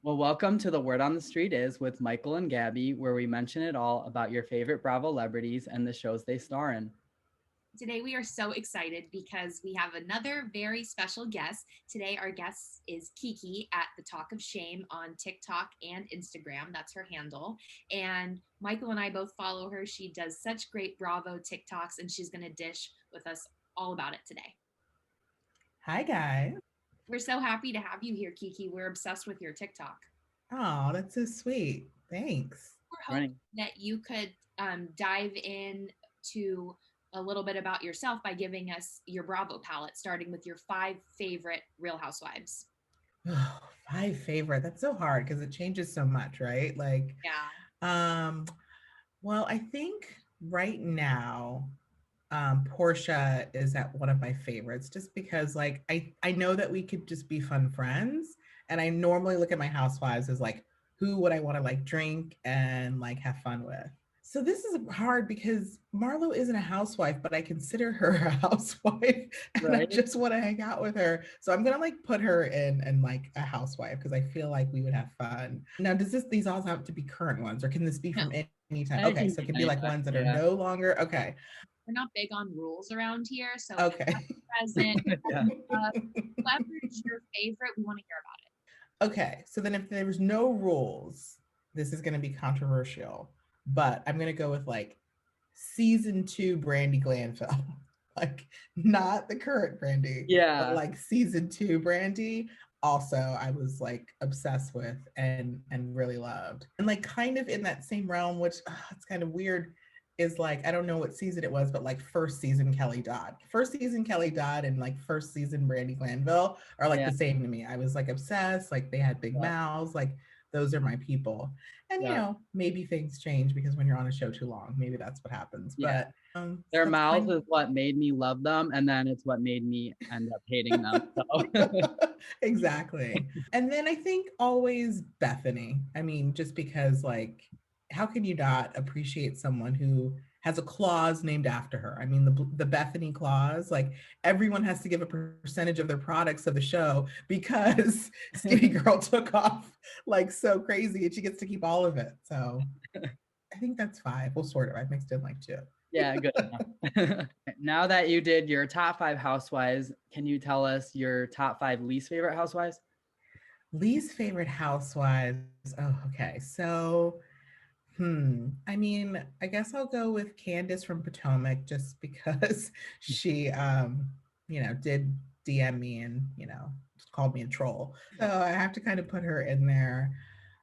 Well, welcome to The Word on the Street Is with Michael and Gabby, where we mention it all about your favorite Bravo celebrities and the shows they star in. Today we are so excited because we have another very special guest. Today our guest is Kiki at TheTalkofShame on TikTok and Instagram. That's her handle. And Michael and I both follow her. She does such great Bravo TikToks, and she's going to dish with us all about it today. Hi, guys. We're so happy to have you here, Kiki. We're obsessed with your TikTok. Oh, that's so sweet. Thanks. We're hoping that you could dive in to a little bit about yourself by giving us your Bravo palette, starting with your 5 favorite Real Housewives. Oh, 5 favorite. That's so hard because it changes so much, right? Like, well, I think right now, Portia is at one of my favorites just because like I know that we could just be fun friends. And I normally look at my housewives as like, who would I want to like drink and like have fun with? So this is hard because Marlo isn't a housewife, but I consider her a housewife and I just want to hang out with her. So I'm gonna like put her in like a housewife because I feel like we would have fun. Now, these all have to be current ones, or can this be from any time? Okay, so it can be like ones that are no longer. Okay. We're not big on rules around here, so okay. Present, whoever is your favorite, we want to hear about it. Okay, so then if there's no rules, this is going to be controversial, but I'm going to go with like season 2 Brandy Glanville, like not the current Brandy, but like season 2 Brandy. Also, I was like obsessed with and really loved, and like kind of in that same realm, which it's kind of weird. Is like, I don't know what season it was, but like first season Kelly Dodd. First season Kelly Dodd and like first season Brandy Glanville are like the same to me. I was like obsessed, like they had big mouths, like those are my people. And you know, maybe things change because when you're on a show too long, maybe that's what happens. But their mouths is what made me love them, and then it's what made me end up hating them. So. Exactly. And then I think always Bethany. I mean, just because like, how can you not appreciate someone who has a clause named after her? I mean, the Bethany clause, like everyone has to give a percentage of their products of the show because Skinny Girl took off like so crazy and she gets to keep all of it. So I think that's 5. Well, sort of. I've mixed in like 2. Yeah, good enough. Now that you did your top 5 housewives, can you tell us your top 5 least favorite housewives? Least favorite housewives. Oh, okay. So I mean, I guess I'll go with Candace from Potomac just because she, did DM me and, called me a troll. So I have to kind of put her in there.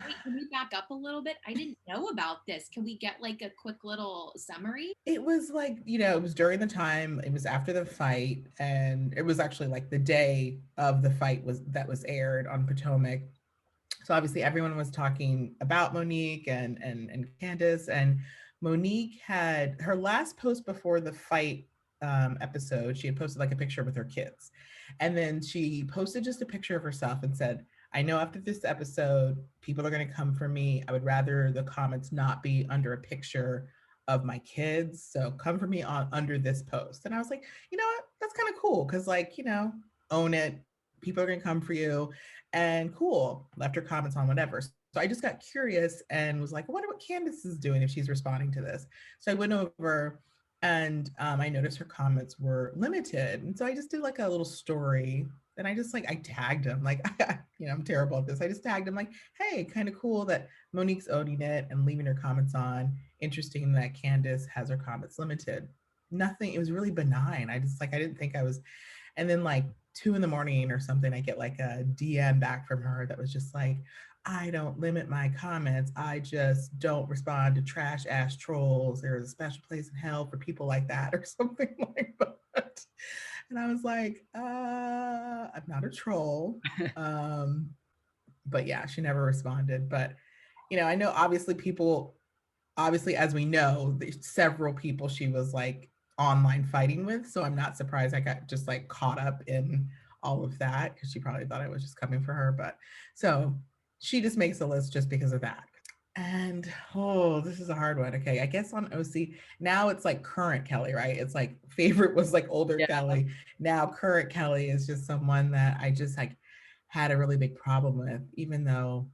Wait, can we back up a little bit? I didn't know about this. Can we get like a quick little summary? It was like, it was during the time, it was after the fight, and it was actually like the day of the fight that was aired on Potomac. So obviously everyone was talking about Monique and Candace, and Monique had her last post before the fight episode. She had posted like a picture with her kids, and then she posted just a picture of herself and said, I know after this episode, people are going to come for me. I would rather the comments not be under a picture of my kids. So come for me under this post. And I was like, you know what? That's kind of cool. Cause like, own it. People are going to come for you. And cool, left her comments on whatever. So I just got curious and was like, I wonder what Candace is doing if she's responding to this. So I went over and I noticed her comments were limited. And so I just did like a little story and I just like, I tagged him like, I'm terrible at this. I just tagged him like, hey, kind of cool that Monique's owning it and leaving her comments on. Interesting that Candace has her comments limited. Nothing, it was really benign. I didn't think I was, and then like 2 a.m. or something, I get like a DM back from her that was just like, I don't limit my comments. I just don't respond to trash ass trolls. There's a special place in hell for people like that or something like that. And I was like, I'm not a troll. But yeah, she never responded. But, I know obviously, as we know, there's several people she was like online fighting with. So I'm not surprised I got just like caught up in all of that because she probably thought I was just coming for her. But so she just makes a list just because of that. And this is a hard one. Okay, I guess on OC now it's like current Kelly, right? It's like favorite was like older Kelly. Now current Kelly is just someone that I just like had a really big problem with, even though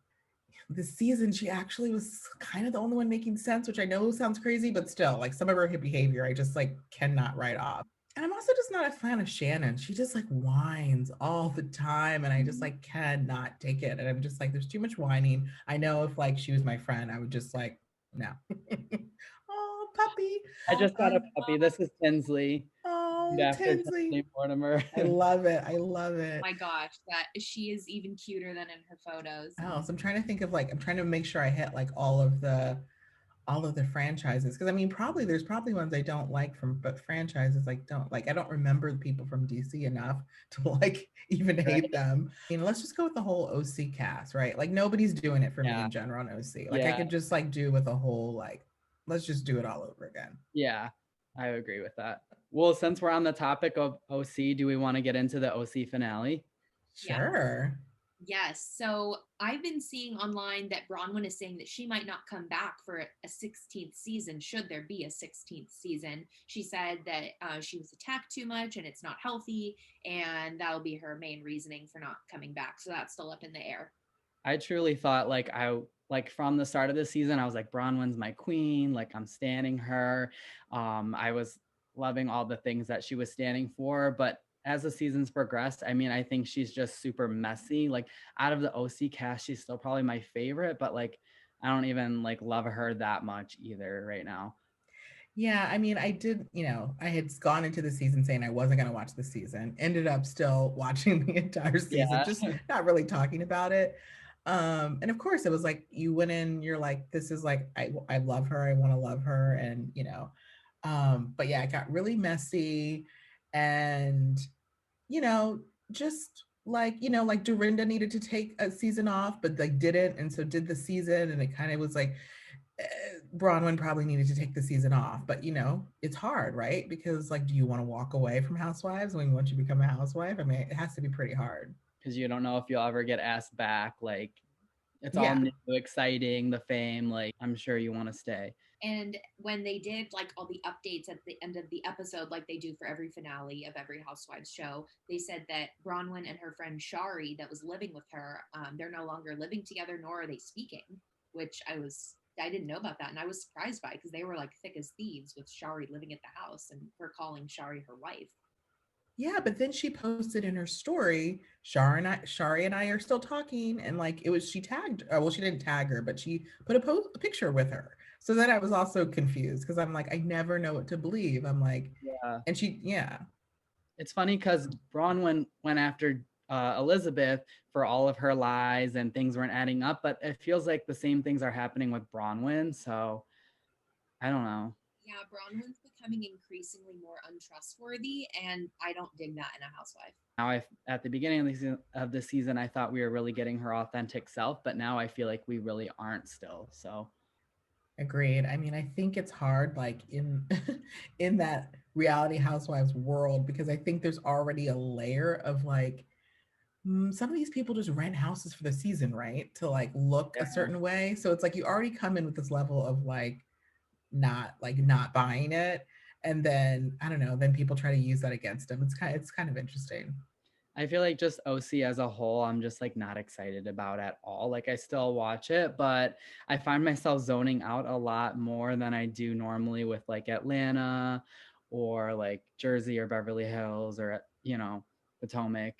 this season, she actually was kind of the only one making sense, which I know sounds crazy, but still, like some of her behavior, I just like cannot write off. And I'm also just not a fan of Shannon. She just like whines all the time, and I just like cannot take it. And I'm just like, there's too much whining. I know if like she was my friend, I would just like, no. Oh, puppy. I just got a Um, puppy. This is Tinsley. oh, After Tinsley. Tinsley Mortimer. I love it. I love it. My gosh, that she is even cuter than in her photos. Oh, so I'm trying to think of like I'm trying to make sure I hit like all of the franchises, because I mean probably there's probably ones I don't like from, but franchises like don't like, I don't remember the people from DC enough to like even hate them. I mean, let's just go with the whole OC cast, right? Like nobody's doing it for me Yeah. in general on OC. Like I Yeah. could just like do with a whole like, let's just do it all over again. Yeah, I agree with that. Well, since we're on the topic of OC, do we want to get into the OC finale? Sure. Yes. So I've been seeing online that Bronwyn is saying that she might not come back for a 16th season, should there be a 16th season. She said that she was attacked too much and it's not healthy, and that'll be her main reasoning for not coming back. So that's still up in the air. I truly thought like from the start of the season, I was like, Bronwyn's my queen, like I'm standing her. I was loving all the things that she was standing for, but as the seasons progressed, I mean, I think she's just super messy. Like out of the OC cast, she's still probably my favorite, but like I don't even like love her that much either right now. Yeah, I mean, I did, you know, I had gone into the season saying I wasn't going to watch the season, ended up still watching the entire season, Yeah. just not really talking about it. And of course it was like you went in, you're like, this is like, I love her, I want to love her. And, you know, but yeah, it got really messy. And, you know, just like, you know, like Dorinda needed to take a season off, but like didn't. And so did the season. And it kind of was like, Bronwyn probably needed to take the season off, but you know, it's hard, right? Because like, do you want to walk away from Housewives when once you become a housewife? I mean, it has to be pretty hard. Because you don't know if you'll ever get asked back. Like it's all Yeah. new, exciting, the fame. Like I'm sure you want to stay. And when they did like all the updates at the end of the episode, like they do for every finale of every Housewives show, they said that Bronwyn and her friend Shari, that was living with her, they're no longer living together, nor are they speaking. Which I didn't know about that, and I was surprised by, because they were like thick as thieves with Shari living at the house and her calling Shari her wife. Yeah, but then she posted in her story, Shari and I are still talking, and like it was she tagged. Well, she didn't tag her, but she put a picture with her. So then I was also confused because I'm like, I never know what to believe. I'm like, Yeah. and she, yeah, It's funny because Bronwyn went after Elizabeth for all of her lies and things weren't adding up, but it feels like the same things are happening with Bronwyn. So I don't know. Yeah, Bronwyn's becoming increasingly more untrustworthy, and I don't dig that in a housewife. Now, at the beginning of the season, I thought we were really getting her authentic self, but now I feel like we really aren't still. So agreed. I mean, I think it's hard, like in in that reality housewives world, because I think there's already a layer of like some of these people just rent houses for the season, right? To like look a yeah. certain way. So it's like you already come in with this level of not buying it. And then I don't know, then people try to use that against them. It's kind of interesting. I feel like just OC as a whole, I'm just like not excited about at all. Like I still watch it, but I find myself zoning out a lot more than I do normally with like Atlanta or like Jersey or Beverly Hills or, you know, Potomac.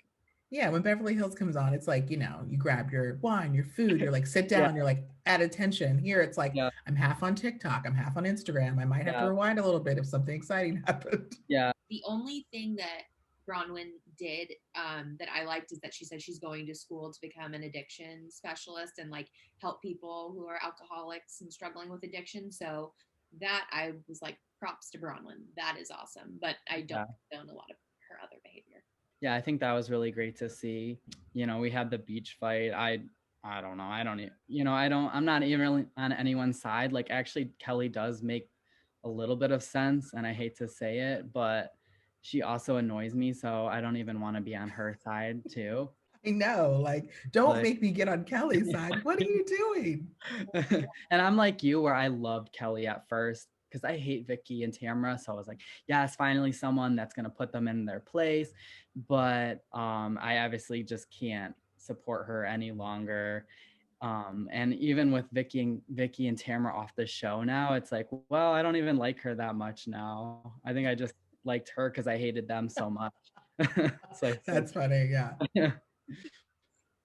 Yeah, when Beverly Hills comes on, it's like, you know, you grab your wine, your food, you're like, sit Yeah, down, you're like, add attention. Here, it's like, yeah, I'm half on TikTok, I'm half on Instagram. I might have to yeah, rewind a little bit if something exciting happened. yeah. The only thing that Bronwyn did that I liked is that she said she's going to school to become an addiction specialist and like help people who are alcoholics and struggling with addiction. So that I was like, props to Bronwyn. That is awesome. But I don't Yeah. condone a lot of her other behavior. Yeah, I think that was really great to see. You know, we had the beach fight. I don't know. I don't you know, I'm not even really on anyone's side. Like actually Kelly does make a little bit of sense and I hate to say it, but she also annoys me, so I don't even want to be on her side too. I know, like, don't Like make me get on Kelly's side. What are you doing? and I'm like you where I loved Kelly at first because I hate Vicky and Tamara. So I was like, yes, finally someone that's gonna put them in their place. But I obviously just can't support her any longer. And even with Vicky and Tamara off the show now, it's like, well, I don't even like her that much now. I think I just liked her because I hated them so much. It's like, That's funny. Yeah. yeah.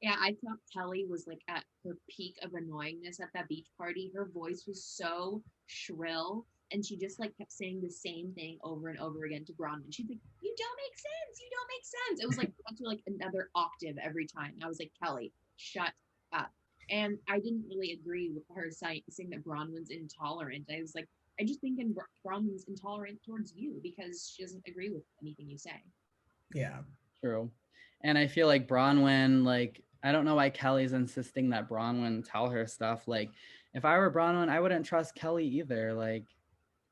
Yeah, I thought Kelly was like at her peak of annoyingness at that beach party. Her voice was so shrill, and she just like kept saying the same thing over and over again to Bronwyn. She's like, "You don't make sense. You don't make sense." It was like went to like another octave every time. I was like, Kelly, shut up. And I didn't really agree with her saying that Bronwyn's intolerant. I was like, I just think Bronwyn's intolerant towards you because she doesn't agree with anything you say. Yeah. True. And I feel like Bronwyn, like, I don't know why Kelly's insisting that Bronwyn tell her stuff. Like, if I were Bronwyn, I wouldn't trust Kelly either. Like,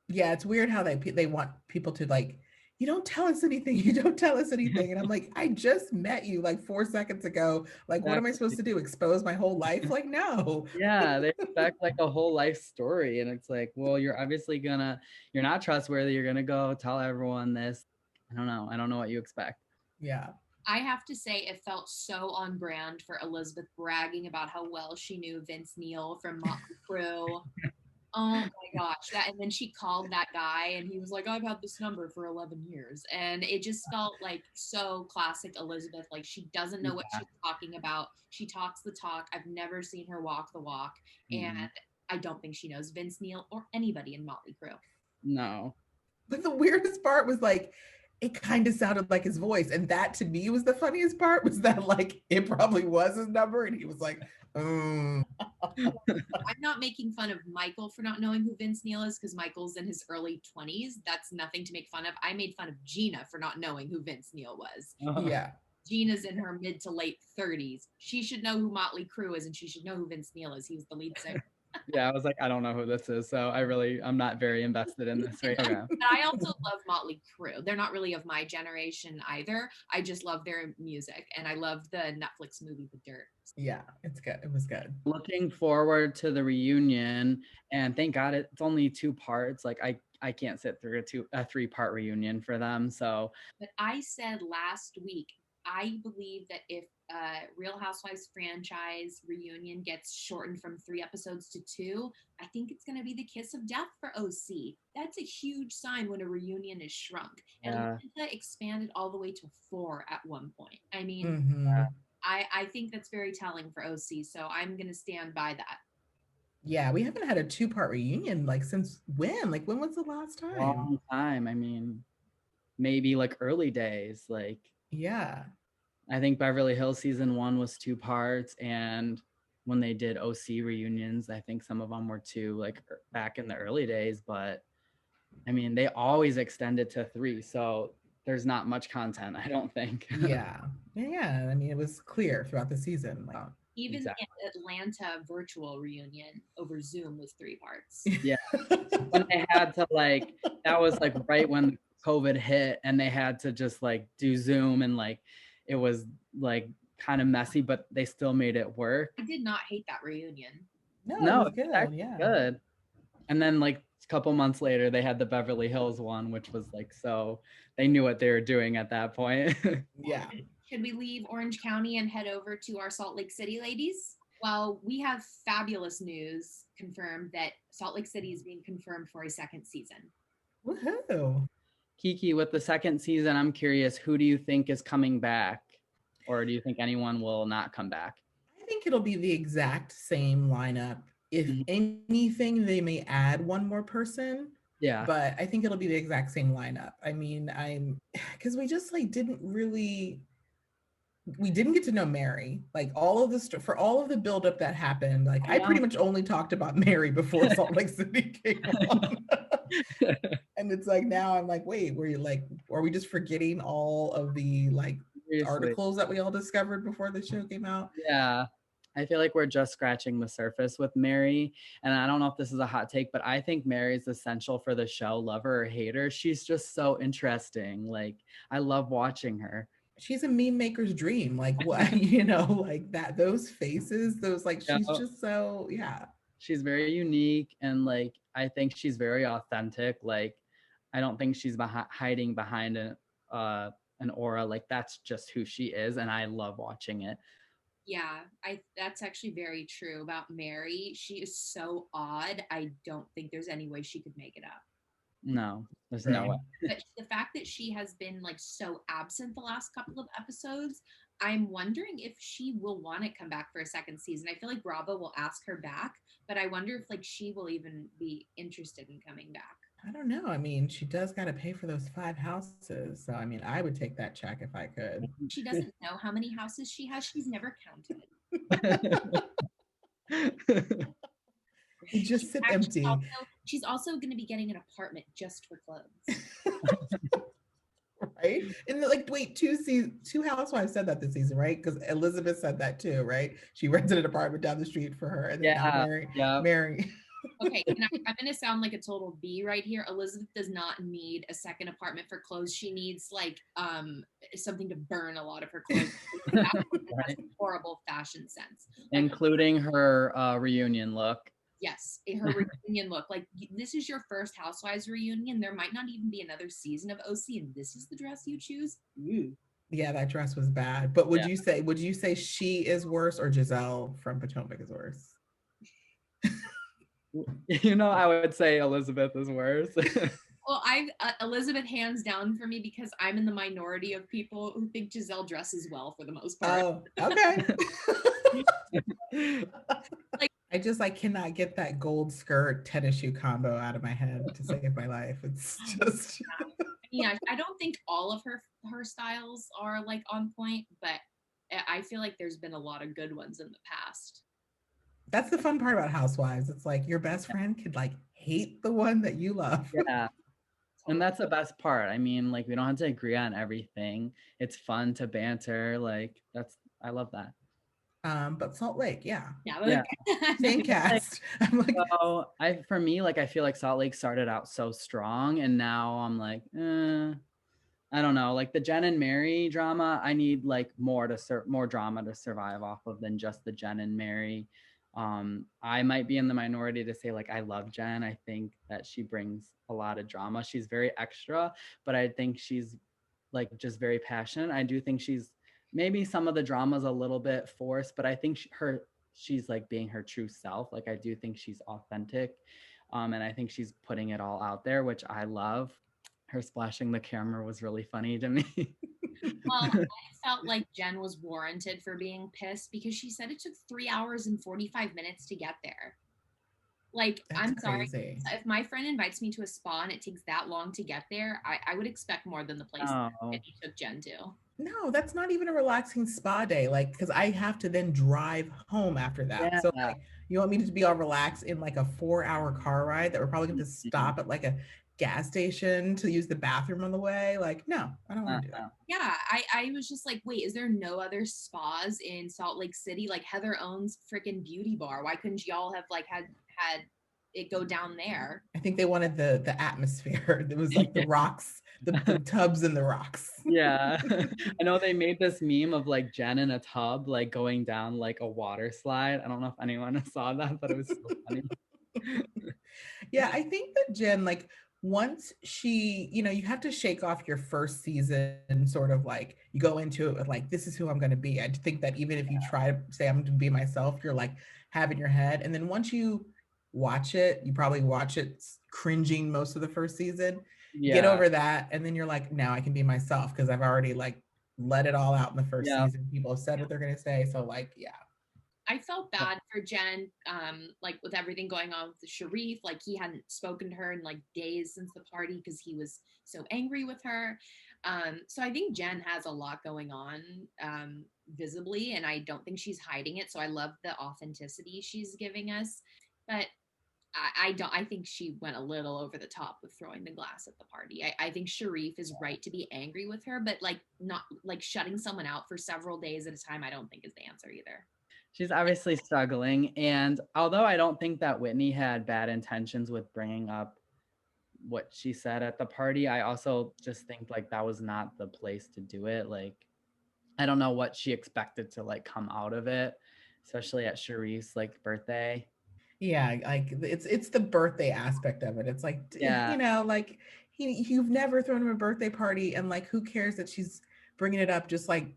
Yeah, it's weird how they want people to like, you don't tell us anything, you don't tell us anything. And I'm like, I just met you like 4 seconds ago. Like, what am I supposed to do? Expose my whole life? Like, no. yeah, they expect like a whole life story. And it's like, well, you're obviously you're not trustworthy. You're gonna go tell everyone this. I don't know. I don't know what you expect. Yeah. I have to say, it felt so on brand for Elizabeth bragging about how well she knew Vince Neil from Motley Crue. Oh my gosh. And then she called that guy and he was like, I've had this number for 11 years. And it just felt like so classic Elizabeth. Like she doesn't know what she's talking about. She talks the talk. I've never seen her walk the walk. And I don't think she knows Vince Neil or anybody in Motley Crue. No. But the weirdest part was like, it kind of sounded like his voice. And that to me was the funniest part, was that like, it probably was his number. And he was like, I'm not making fun of Michael for not knowing who Vince Neil is because Michael's in his early 20s. That's nothing to make fun of. I made fun of Gina for not knowing who Vince Neil was. Yeah. Gina's in her mid to late 30s. She should know who Motley Crue is and she should know who Vince Neil is. He was the lead singer. Yeah, I was like, I don't know who this is. So I'm not very invested in this right now. But I also love Motley Crue. They're not really of my generation either. I just love their music and I love the Netflix movie The Dirt. Yeah, it's good. It was good. Looking forward to the reunion, and thank God it's only 2 parts. Like I can't sit through a 3-part reunion for them. So, but I said last week, I believe that if Real Housewives franchise reunion gets shortened from 3 episodes to 2, I think it's going to be the kiss of death for OC. That's a huge sign when a reunion is shrunk. And Atlanta expanded all the way to 4 at one point. I mean, I think that's very telling for OC. So I'm going to stand by that. Yeah, we haven't had a 2-part reunion like since when? Like when was the last time? Long time. I mean, maybe like early days. Like, yeah. I think Beverly Hills season 1 was 2 parts, and when they did OC reunions, I think some of them were 2, like back in the early days. But I mean, they always extended to 3, so there's not much content, I don't think. Yeah. I mean, it was clear throughout the season. Like, even exactly. In Atlanta virtual reunion over Zoom was 3 parts. Yeah. When they had to like, that was like right when COVID hit and they had to just like do Zoom, and like, it was like kind of messy, but they still made it work. I did not hate that reunion. No, it was good. Yeah. Good. And then like a couple months later, they had the Beverly Hills one, which was like, so they knew what they were doing at that point. Yeah. Should we leave Orange County and head over to our Salt Lake City ladies? Well, we have fabulous news confirmed that Salt Lake City is being confirmed for a 2nd season. Woohoo. Kiki, with the 2nd season, I'm curious, who do you think is coming back? Or do you think anyone will not come back? I think it'll be the exact same lineup. If anything, they may add one more person. Yeah. But I think it'll be the exact same lineup. I mean, because we just like we didn't get to know Mary. Like for all of the buildup that happened, like I pretty much only talked about Mary before Salt Lake City came on. And it's like now I'm like, wait, are we just forgetting all of the like articles that we all discovered before the show came out? Yeah. I feel like we're just scratching the surface with Mary. And I don't know if this is a hot take, but I think Mary's essential for the show, lover or hater. She's just so interesting. Like, I love watching her. She's a meme maker's dream. Like, what, like that, those faces, those like, she's just so, yeah. She's very unique. And like, I think she's very authentic. Like, I don't think she's hiding behind an aura. Like, that's just who she is. And I love watching it. Yeah, that's actually very true about Mary. She is so odd. I don't think there's any way she could make it up. No, there's no way. True. But the fact that she has been like so absent the last couple of episodes, I'm wondering if she will want to come back for a second season. I feel like Bravo will ask her back, but I wonder if like she will even be interested in coming back. I don't know. I mean, she does got to pay for those 5 houses. So, I mean, I would take that check if I could. She doesn't know how many houses she has. She's never counted. They just sit empty. She's also going to be getting an apartment just for clothes. Right? And like, wait, two housewives said that this season, right? Because Elizabeth said that too, right? She rented an apartment down the street for her, and then now Mary. Okay, and I'm going to sound like a total B right here. Elizabeth does not need a second apartment for clothes. She needs like something to burn a lot of her clothes. That has horrible fashion sense, including her reunion look. Yes, her reunion look. Like, this is your first Housewives reunion. There might not even be another season of OC, and this is the dress you choose. Yeah, that dress was bad. But would you say she is worse or Giselle from Potomac is worse? You know, I would say Elizabeth is worse. Well, Elizabeth hands down for me because I'm in the minority of people who think Giselle dresses well for the most part. Oh, okay. I cannot get that gold skirt tennis shoe combo out of my head to save my life. It's just yeah, I don't think all of her styles are like on point, but I feel like there's been a lot of good ones in the past. That's the fun part about Housewives. It's like your best friend could like hate the one that you love. Yeah. And that's the best part. I mean, like, we don't have to agree on everything. It's fun to banter. Like, I love that. But Salt Lake, yeah. Same cast. I'm like, so for me, like, I feel like Salt Lake started out so strong, and now I'm like, I don't know. Like the Jen and Mary drama, I need like more drama to survive off of than just the Jen and Mary. I might be in the minority to say like I love Jen. I think that she brings a lot of drama. She's very extra, but I think she's like just very passionate. I do think she's maybe some of the drama's a little bit forced, but I think she's like being her true self. Like I do think she's authentic, and I think she's putting it all out there, which I love. Her splashing the camera was really funny to me. Well, I felt like Jen was warranted for being pissed because she said it took 3 hours and 45 minutes to get there. Like, that's I'm crazy. Sorry. If my friend invites me to a spa and it takes that long to get there, I would expect more than the place that he took Jen to. No, that's not even a relaxing spa day. Like, because I have to then drive home after that. Yeah. So like, you want me to be all relaxed in like a 4-hour car ride that we're probably going to stop at like a gas station to use the bathroom on the way? Like, no, I don't want to do that. Yeah, I was just like, wait, is there no other spas in Salt Lake City? Like Heather owns freaking Beauty Bar. Why couldn't y'all have like had it go down there? I think they wanted the atmosphere. It was like the rocks, the tubs and the rocks. Yeah. I know they made this meme of like Jen in a tub, like going down like a water slide. I don't know if anyone saw that, but it was so funny. Yeah, I think that Jen, like, once she, you have to shake off your first season, sort of like you go into it with like, this is who I'm going to be. I think that even if you try to say I'm going to be myself, you're like having your head. And then once you watch it, you probably watch it cringing most of the first season, get over that. And then you're like, now I can be myself because I've already like let it all out in the first season. People have said what they're going to say. So like, yeah. I felt bad for Jen, like with everything going on with the Sharif, like he hadn't spoken to her in like days since the party because he was so angry with her. So I think Jen has a lot going on visibly, and I don't think she's hiding it. So I love the authenticity she's giving us, but I think she went a little over the top with throwing the glass at the party. I think Sharif is right to be angry with her, but like not like shutting someone out for several days at a time, I don't think is the answer either. She's obviously struggling. And although I don't think that Whitney had bad intentions with bringing up what she said at the party, I also just think like that was not the place to do it. Like, I don't know what she expected to like come out of it, especially at Sharif's like birthday. Yeah, like it's the birthday aspect of it. It's like, like you've never thrown him a birthday party, and like who cares that she's bringing it up just like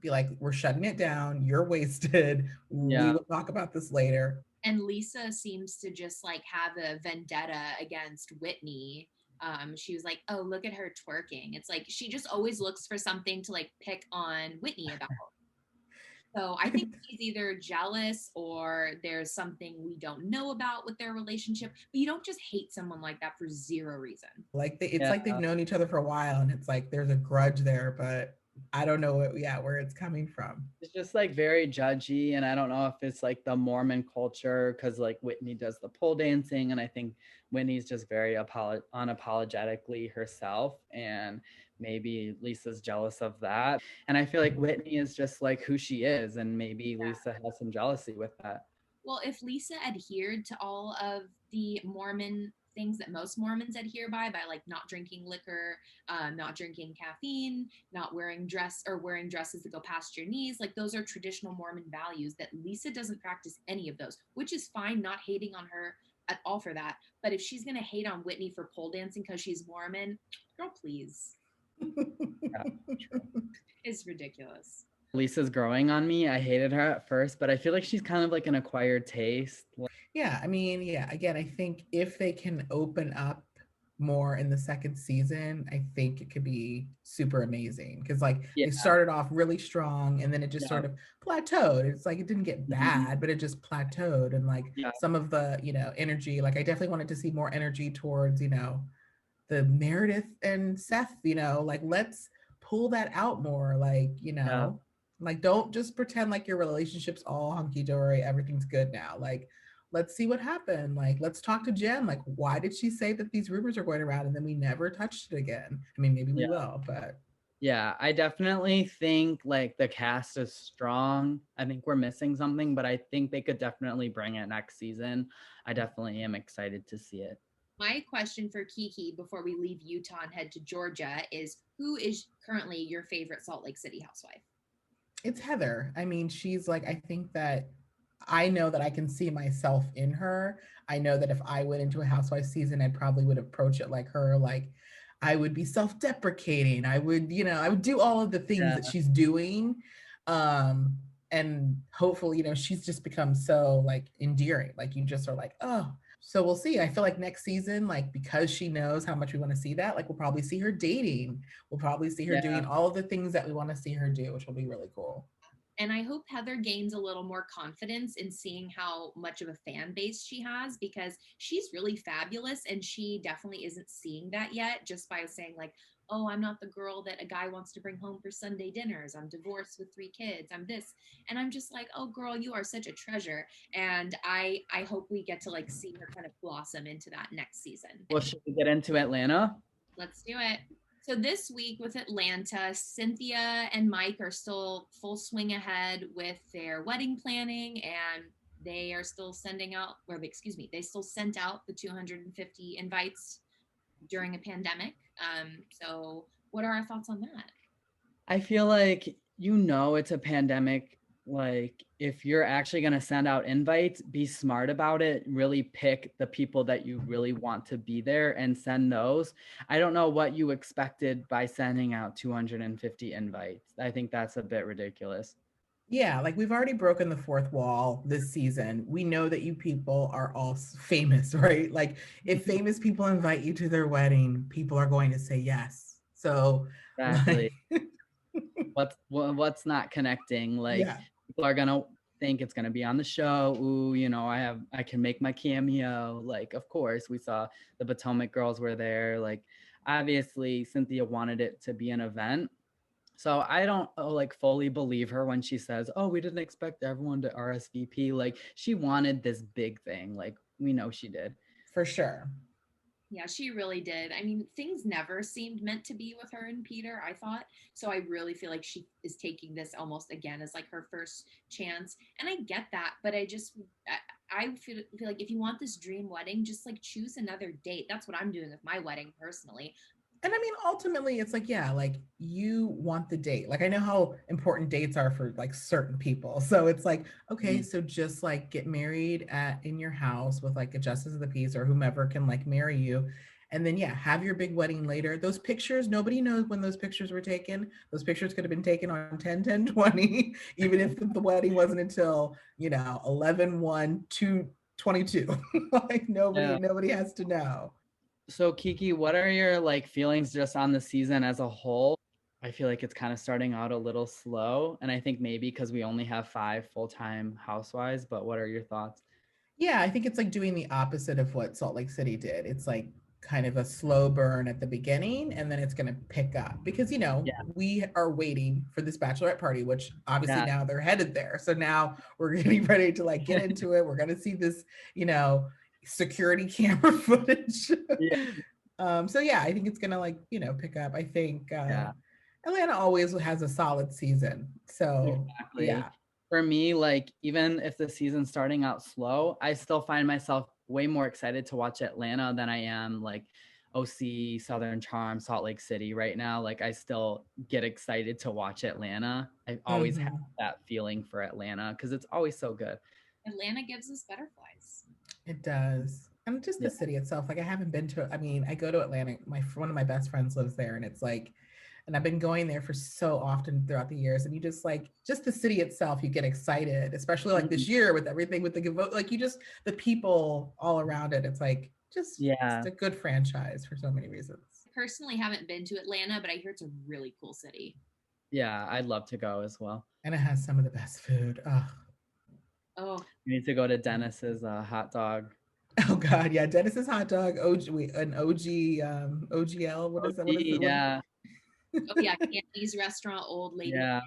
be like, we're shutting it down. You're wasted. We will talk about this later. And Lisa seems to just like have a vendetta against Whitney. She was like, oh, look at her twerking. It's like she just always looks for something to like pick on Whitney about. So I think she's either jealous or there's something we don't know about with their relationship. But you don't just hate someone like that for zero reason. Like it's like they've known each other for a while, and it's like there's a grudge there, but I don't know where it's coming from. It's just like very judgy, and I don't know if it's like the Mormon culture, because like Whitney does the pole dancing, and I think Whitney's just very unapologetically herself, and maybe Lisa's jealous of that. And I feel like Whitney is just like who she is, and maybe Lisa has some jealousy with that. Well, if Lisa adhered to all of the Mormon things that most Mormons adhere by like not drinking liquor, not drinking caffeine, not wearing wearing dresses that go past your knees, like those are traditional Mormon values that Lisa doesn't practice any of those, which is fine, not hating on her at all for that. But if she's going to hate on Whitney for pole dancing because she's Mormon, girl, please. It's ridiculous. Lisa's growing on me. I hated her at first, but I feel like she's kind of like an acquired taste. Yeah, I mean, again, I think if they can open up more in the second season, I think it could be super amazing, because like it started off really strong and then it just sort of plateaued. It's like it didn't get bad, but it just plateaued. And like some of the, energy, like I definitely wanted to see more energy towards, the Meredith and Seth, like let's pull that out more, like, like don't just pretend like your relationship's all hunky-dory, everything's good now. Like let's see what happened. Like let's talk to Jen. Like why did she say that these rumors are going around and then we never touched it again? I mean, maybe we will, but yeah, I definitely think like the cast is strong. I think we're missing something, but I think they could definitely bring it next season. I definitely am excited to see it. My question for Kiki before we leave Utah and head to Georgia is, who is currently your favorite Salt Lake City housewife? It's Heather. I mean, she's like, I think that I know that I can see myself in her. I know that if I went into a housewife season, I probably would approach it like her. Like I would be self-deprecating. I would do all of the things that she's doing. And hopefully, she's just become so like endearing. Like you just are like, oh. So we'll see. I feel like next season, like because she knows how much we want to see that, like we'll probably see her dating. We'll probably see her doing all of the things that we want to see her do, which will be really cool. And I hope Heather gains a little more confidence in seeing how much of a fan base she has, because she's really fabulous and she definitely isn't seeing that yet, just by saying like, oh, I'm not the girl that a guy wants to bring home for Sunday dinners. I'm divorced with 3 kids. I'm this. And I'm just like, oh, girl, you are such a treasure. And I hope we get to like see her kind of blossom into that next season. Well, should we get into Atlanta? Let's do it. So this week with Atlanta, Cynthia and Mike are still full swing ahead with their wedding planning, and they are still sending out, they still sent out the 250 invites during a pandemic. So what are our thoughts on that? I feel like, it's a pandemic. Like if you're actually going to send out invites, be smart about it. Really pick the people that you really want to be there and send those. I don't know what you expected by sending out 250 invites. I think that's a bit ridiculous. Yeah, like we've already broken the fourth wall this season. We know that you people are all famous, right? Like if famous people invite you to their wedding, people are going to say yes. So exactly. What's not connecting? Like people are gonna think it's gonna be on the show. Ooh, I can make my cameo. Like, of course, we saw the Potomac girls were there. Like, obviously, Cynthia wanted it to be an event. So I don't fully believe her when she says, oh, we didn't expect everyone to RSVP. Like she wanted this big thing. Like we know she did. For sure. Yeah, she really did. I mean, things never seemed meant to be with her and Peter, I thought. So I really feel like she is taking this almost again as like her first chance. And I get that, but I feel like if you want this dream wedding, just like choose another date. That's what I'm doing with my wedding personally. And I mean, ultimately, it's like, yeah, like you want the date. Like I know how important dates are for like certain people. So it's like, okay, so just like get married in your house with like a justice of the peace or whomever can like marry you. And then, yeah, have your big wedding later. Those pictures, nobody knows when those pictures were taken. Those pictures could have been taken on 10, 10, 20, even if the wedding wasn't until, 11, 1, 2, 22. Like Yeah. nobody has to know. So Kiki, what are your like feelings just on the season as a whole? I feel like it's kind of starting out a little slow, and I think maybe because we only have 5 full-time housewives, but what are your thoughts? Yeah, I think it's like doing the opposite of what Salt Lake City did. It's like kind of a slow burn at the beginning and then it's going to pick up because, Yeah. we are waiting for this bachelorette party, which obviously Yeah. now they're headed there. So now we're getting ready to like get into it. We're going to see this, security camera footage. Yeah. So yeah, I think it's going to like, pick up. I think Yeah. Atlanta always has a solid season. So Exactly. yeah. For me, like even if the season's starting out slow, I still find myself way more excited to watch Atlanta than I am like OC, Southern Charm, Salt Lake City right now. Like I still get excited to watch Atlanta. I always have Mhm. that feeling for Atlanta because it's always so good. Atlanta gives us butterflies. It does. And just Yeah. the city itself. Like I haven't been to, I mean, I go to Atlanta. One of my best friends lives there and it's like, and I've been going there for so often throughout the years. And you just like, just the city itself, you get excited, especially like Mhm. this year with everything with the vote, like you just, the people all around it. It's like, just Yeah. a good franchise for so many reasons. Personally, haven't been to Atlanta, but I hear it's a really cool city. Yeah. I'd love to go as well. And it has some of the best food. Oh, Oh, You need to go to Dennis's hot dog. oh God. Yeah. Dennis's hot dog, an OG, OGL. What Oh, is that? What is gee, it? What? yeah. oh yeah, Candy's restaurant, Old Lady. Yeah.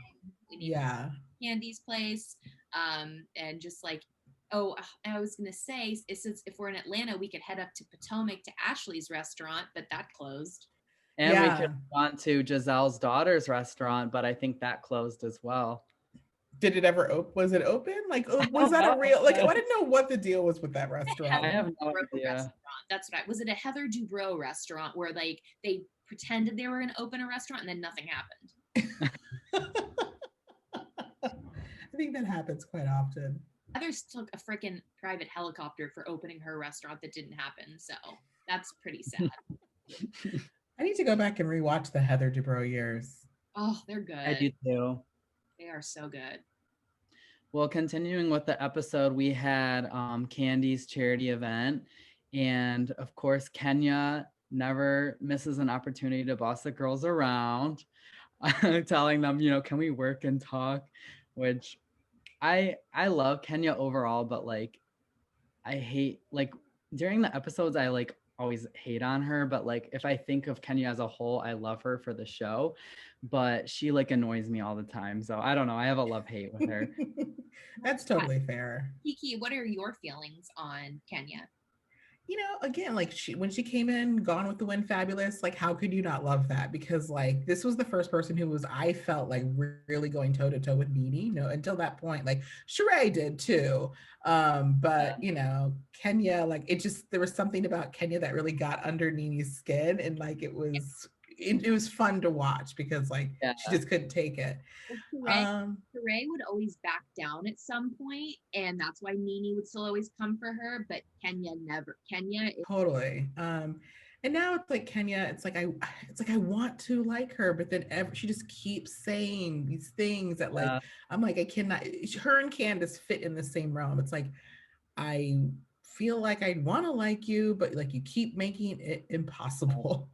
We need Yeah. Candy's place. And just like, oh, I was gonna say, since if we're in Atlanta, we could head up to Potomac to Ashley's restaurant, but that closed. And we could Yeah. have gone to Giselle's daughter's restaurant, but I think that closed as well. Did it ever open? Was it open? Like, I was don't that a know. real? Like, I didn't know what the deal was with that I restaurant. have no Dubrow idea. restaurant. That's what was it a Heather Dubrow restaurant where like they pretended they were gonna open a restaurant and then nothing happened. I think that happens quite often. Heather took a freaking private helicopter for opening her restaurant that didn't happen, so that's pretty sad. I need to go back and rewatch the Heather Dubrow years. Oh, they're I good. do too. They are so good. Well, continuing with the episode, we had Candy's charity event. And of course, Kenya never misses an opportunity to boss the girls around, telling them, can we work and talk? Which I love Kenya overall, but like I hate like during the episodes I like always hate on her, but like if I think of Kenya as a whole, I love her for the show, but she like annoys me all the time. So I don't know. I have a love-hate with her. That's totally fair. Kiki, what are your feelings on Kenya? Again, like when she came in, Gone with the Wind, fabulous. Like, how could you not love that? Because like this was the first person who I felt like really going toe to toe with Nene. Until that point, like Sheree did too. But Kenya, like there was something about Kenya that really got under Nene's skin, and like it was fun to watch because like Yeah. she just couldn't take it. Sheree would always back down at some point, and that's why Nene would still always come for her, but Kenya never. Totally. And now it's like Kenya, it's like I want to like her, but then she just keeps saying these things that like I'm like I cannot. Her and Candace fit in the same realm. It's like I feel like I want to like you, but like you keep making it impossible.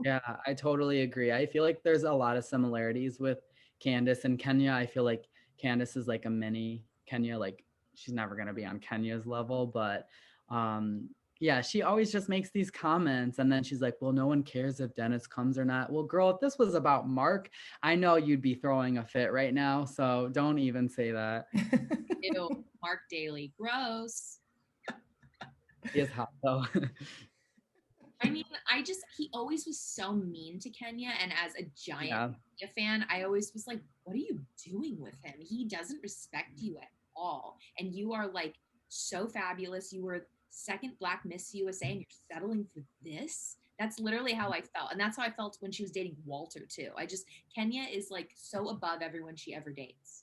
Yeah, I totally agree. I feel like there's a lot of similarities with Candace and Kenya. I feel like Candace is like a mini Kenya, like she's never gonna be on Kenya's level, but yeah, she always just makes these comments and then she's like, well, no one cares if Dennis comes or not. Well, girl, if this was about Mark, I know you'd be throwing a fit right now, so don't even say that. Ew, Mark Daly, gross. He is hot though. I mean, he always was so mean to Kenya, and as a giant Kenya fan, I always was like, what are you doing with him? He doesn't respect you at all, and you are like so fabulous. You were second Black Miss USA, and you're settling for this. That's literally how I felt, and that's how I felt when she was dating Walter too. Kenya is like so above everyone she ever dates.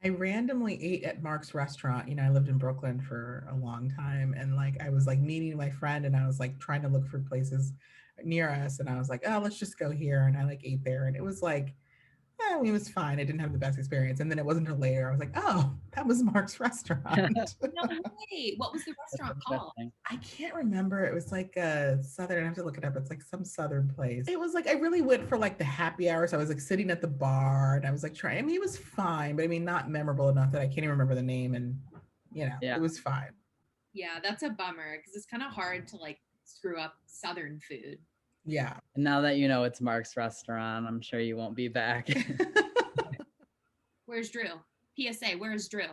I randomly ate at Mark's restaurant. I lived in Brooklyn for a long time, and like I was like meeting my friend, and I was like trying to look for places near us, and I was like, oh, let's just go here, and I like ate there, and it was like, it was fine. I didn't have the best experience, and then it wasn't until later I was like, oh, that was Mark's restaurant. No way. What was the That's restaurant called? interesting. I can't remember. It was like a southern. I have to look it up. It's like some southern place. It was like I really went for like the happy hour. So I was like sitting at the bar and I was like trying. I mean, it was fine, but I mean, not memorable enough that I can't even remember the name. And Yeah. it was fine. Yeah, that's a bummer because it's kind of hard to like screw up Southern food. Yeah. And now that you know it's Mark's restaurant, I'm sure you won't be back. Where's Drew? PSA, where's Drew?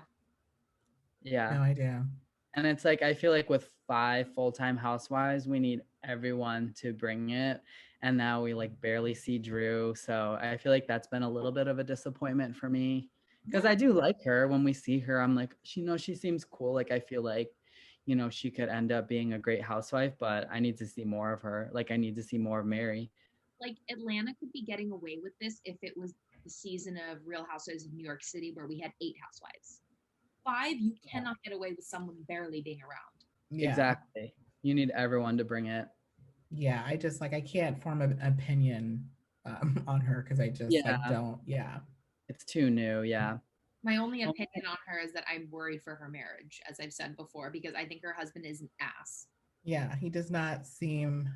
Yeah. No idea. And it's like, I feel like with 5 full-time housewives, we need everyone to bring it. And now we like barely see Drew. So I feel like that's been a little bit of a disappointment for me. Because I do like her. When we see her, I'm like, she seems cool. Like I feel like, she could end up being a great housewife, but I need to see more of her. Like I need to see more of Mary. Like Atlanta could be getting away with this if it was the season of Real Housewives of New York City where we had 8 housewives. 5, you cannot get away with someone barely being around. Yeah. Exactly. You need everyone to bring it. Yeah. I just like, I can't form an opinion on her because I just like don't. Yeah. It's too new. Yeah. My only opinion on her is that I'm worried for her marriage, as I've said before, because I think her husband is an ass. Yeah. He does not seem.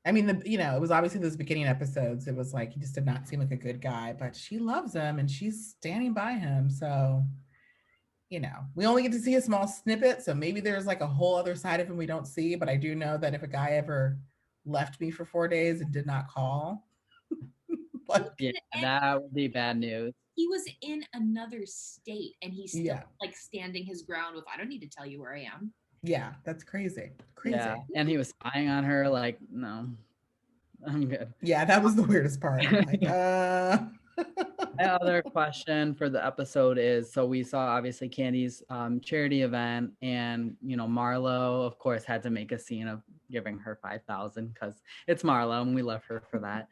I mean, it was obviously those beginning episodes. It was like he just did not seem like a good guy, but she loves him and she's standing by him. So, we only get to see a small snippet. So maybe there's like a whole other side of him we don't see. But I do know that if a guy ever left me for 4 days and did not call, yeah, that would be bad news. He was in another state and he's still like standing his ground with, I don't need to tell you where I am. Yeah, that's crazy. Crazy. Yeah. And he was spying on her. Like, no, I'm good. Yeah, that was the weirdest part. Like, My other question for the episode is, so we saw obviously Candy's charity event, and Marlo of course had to make a scene of giving her 5,000 because it's Marlo and we love her for that.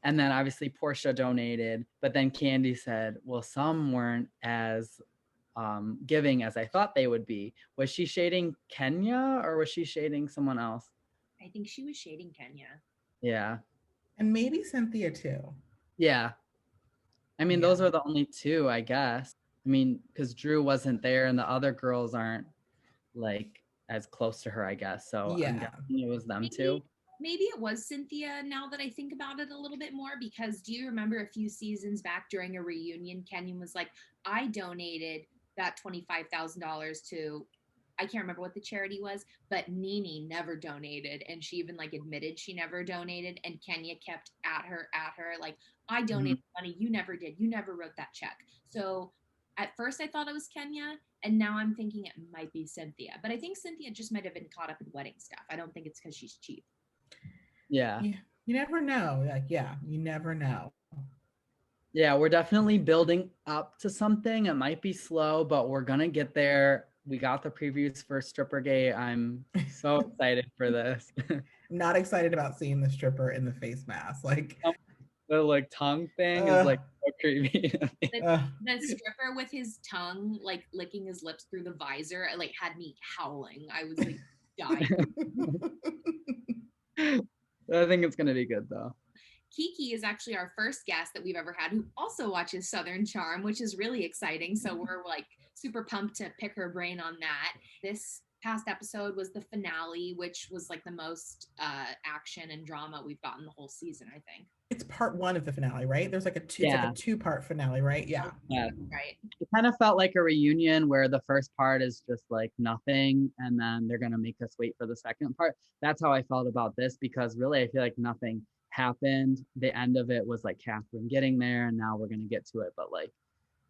And then obviously Portia donated, but then Candy said, well, some weren't as giving as I thought they would be. Was she shading Kenya or was she shading someone else? I think she was shading Kenya. Yeah. And maybe Cynthia too. Yeah. I mean, those are the only 2, I guess. I mean, because Drew wasn't there and the other girls aren't like as close to her, I guess. So I'm guessing it was them too. Maybe it was Cynthia now that I think about it a little bit more, because do you remember a few seasons back during a reunion, Kenyon was like, I donated that $25,000 to, I can't remember what the charity was, but Nene never donated. And she even like admitted she never donated. And Kenya kept at her like, I donated money. You never did. You never wrote that check. So at first I thought it was Kenya. And now I'm thinking it might be Cynthia. But I think Cynthia just might have been caught up in wedding stuff. I don't think it's because she's cheap. Yeah. You never know. Like, you never know. Yeah, we're definitely building up to something. It might be slow, but we're going to get there. We got the previews for Strippergate. I'm so excited for this. I'm not excited about seeing the stripper in the face mask. Like the like tongue thing is like so creepy. The stripper with his tongue like licking his lips through the visor, it like had me howling. I was like dying. I think it's gonna be good though. Kiki is actually our first guest that we've ever had who also watches Southern Charm, which is really exciting. So we're like super pumped to pick her brain on that. This past episode was the finale, which was like the most action and drama we've gotten the whole season, I think. It's part 1 of the finale, right? There's like a 2-part finale, right? Yeah. Right. It kind of felt like a reunion where the first part is just like nothing, and then they're gonna make us wait for the second part. That's how I felt about this, because really I feel like nothing happened. The end of it was like Kathryn getting there, and now we're gonna get to it, but like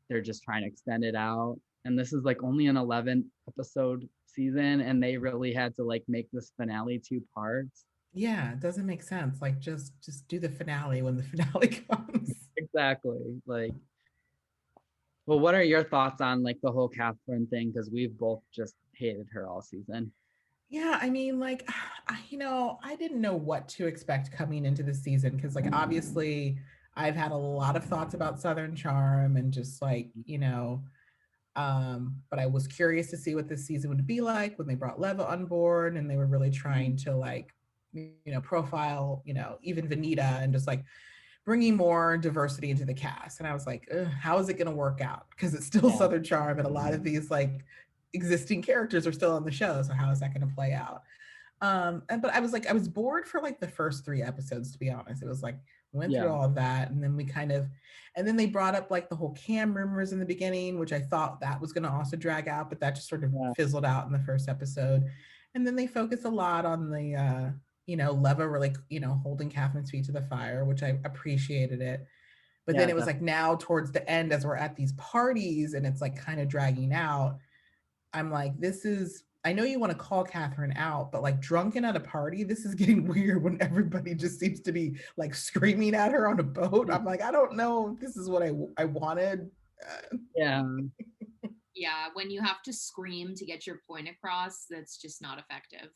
they're just trying to extend it out. And this is like only an 11 episode season, and they really had to like make this finale 2 parts. Yeah, it doesn't make sense. Like just do the finale when the finale comes. Exactly. Like, well, what are your thoughts on like the whole Kathryn thing? Because we've both just hated her all season. Yeah, I mean, like, I didn't know what to expect coming into the season because, like, obviously, I've had a lot of thoughts about Southern Charm and just like, but I was curious to see what this season would be like when they brought Leva on board and they were really trying to like, profile, even Vanita and just like bringing more diversity into the cast. And I was like, how is it going to work out? Because it's still Yeah. Southern Charm and a lot of these like existing characters are still on the show. So how is that going to play out? But I was bored for like the first 3 episodes, to be honest. It was like went through Yeah. all of that, and then and then they brought up like the whole Cam rumors in the beginning, which I thought that was going to also drag out, but that just sort of Yeah. fizzled out in the first episode. And then they focused a lot on the Leva really holding Kathryn's feet to the fire, which I appreciated it. But then Yeah. it was like now towards the end, as we're at these parties and it's like kind of dragging out, I'm like, I know you want to call Kathryn out, but like drunken at a party, this is getting weird when everybody just seems to be like screaming at her on a boat. I'm like, I don't know if this is what I wanted. Yeah. Yeah, when you have to scream to get your point across, that's just not effective.